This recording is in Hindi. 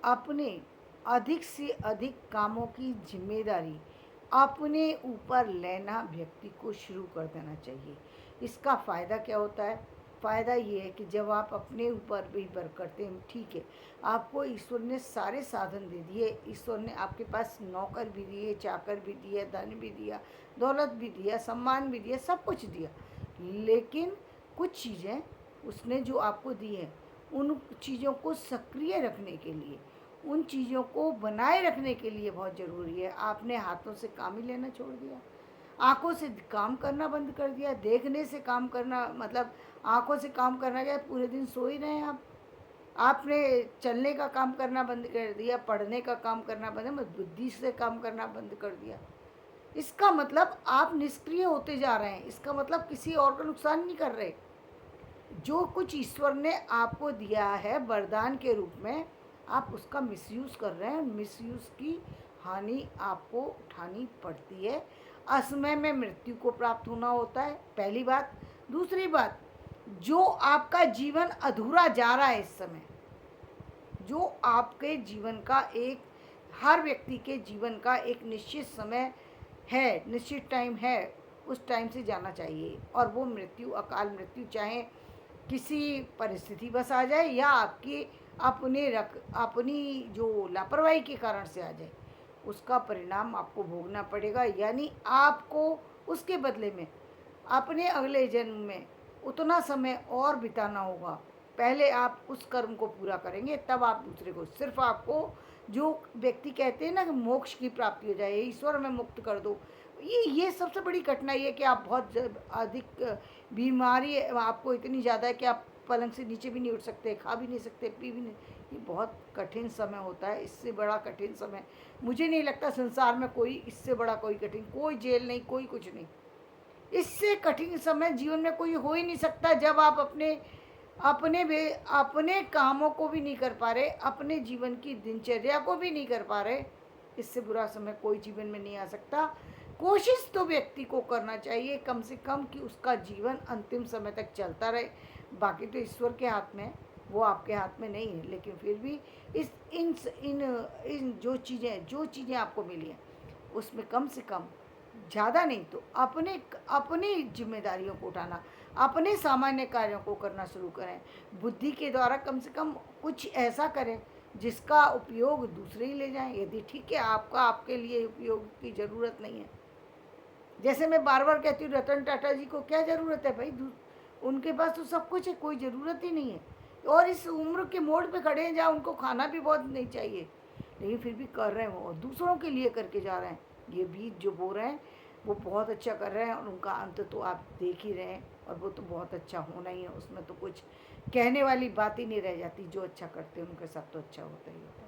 अपने अधिक से अधिक कामों की जिम्मेदारी अपने ऊपर लेना व्यक्ति को शुरू कर देना चाहिए। इसका फ़ायदा क्या होता है? फ़ायदा ये है कि जब आप अपने ऊपर भी वर्क करते हैं, ठीक है, आपको ईश्वर ने सारे साधन दे दिए, ईश्वर ने आपके पास नौकर भी दिए, चाकर भी दिए, धन भी दिया, दौलत भी दिया, सम्मान भी दिया, सब कुछ दिया, लेकिन कुछ चीज़ें उसने जो आपको दी हैं, उन चीज़ों को सक्रिय रखने के लिए, उन चीज़ों को बनाए रखने के लिए बहुत ज़रूरी है। आपने हाथों से काम ही लेना छोड़ दिया, आँखों से काम करना बंद कर दिया, देखने से काम करना, मतलब आँखों से काम करना क्या, पूरे दिन सो ही रहे हैं आप। आपने चलने का काम करना बंद कर दिया, पढ़ने का काम करना बंद, मतलब बुद्धि से काम करना बंद कर दिया। इसका मतलब आप निष्क्रिय होते जा रहे हैं, इसका मतलब किसी और का नुकसान नहीं कर रहे। जो कुछ ईश्वर ने आपको दिया है वरदान के रूप में, आप उसका मिसयूज़ कर रहे हैं। मिसयूज़ की हानि आपको उठानी पड़ती है। असमय में मृत्यु को प्राप्त होना होता है, पहली बात। दूसरी बात, जो आपका जीवन अधूरा जा रहा है इस समय, जो आपके जीवन का एक, हर व्यक्ति के जीवन का एक निश्चित समय है, निश्चित टाइम है, उस टाइम से जाना चाहिए। और वो मृत्यु, अकाल मृत्यु, चाहे किसी परिस्थिति बस आ जाए या आपकी अपनी जो लापरवाही के कारण से आ जाए, उसका परिणाम आपको भोगना पड़ेगा। यानी आपको उसके बदले में अपने अगले जन्म में उतना समय और बिताना होगा। पहले आप उस कर्म को पूरा करेंगे, तब आप दूसरे को, सिर्फ आपको, जो व्यक्ति कहते हैं ना कि मोक्ष की प्राप्ति हो जाए, ईश्वर में मुक्त कर दो, ये सबसे बड़ी कठिनाई है कि आप बहुत अधिक बीमारी आपको इतनी ज़्यादा है कि आप पलंग से नीचे भी नहीं उठ सकते, खा भी नहीं सकते, पी भी नहीं। ये बहुत कठिन समय होता है। इससे बड़ा कठिन समय मुझे नहीं लगता संसार में कोई, इससे बड़ा कोई कठिन, कोई जेल नहीं, कोई कुछ नहीं। इससे कठिन समय जीवन में कोई हो ही नहीं सकता, जब आप अपने कामों को भी नहीं कर पा रहे, अपने जीवन की दिनचर्या को भी नहीं कर पा रहे। इससे बुरा समय कोई जीवन में नहीं आ सकता। कोशिश तो व्यक्ति को करना चाहिए कम से कम कि उसका जीवन अंतिम समय तक चलता रहे। बाकी तो ईश्वर के हाथ में है, वो आपके हाथ में नहीं है। लेकिन फिर भी इस इन जो चीज़ें आपको मिली हैं, उसमें कम से कम, ज़्यादा नहीं तो अपनी जिम्मेदारियों को उठाना, अपने सामान्य कार्यों को करना शुरू करें। बुद्धि के द्वारा कम से कम कुछ ऐसा करें जिसका उपयोग दूसरे ही ले जाएं। यदि ठीक है, आपके लिए उपयोग की ज़रूरत नहीं है, जैसे मैं बार बार कहती हूँ, रतन टाटा जी को क्या ज़रूरत है भाई, उनके पास तो सब कुछ है, कोई ज़रूरत ही नहीं है। और इस उम्र के मोड़ पे खड़े हैं जहाँ उनको खाना भी बहुत नहीं चाहिए, लेकिन फिर भी कर रहे हैं वो, और दूसरों के लिए करके जा रहे हैं। ये बीज जो बो रहे हैं वो बहुत अच्छा कर रहे हैं, और उनका अंत तो आप देख ही रहे हैं, और वो तो बहुत अच्छा होना ही है। उसमें तो कुछ कहने वाली बात ही नहीं रह जाती। जो अच्छा करते हैं उनके साथ तो अच्छा होता ही होता है।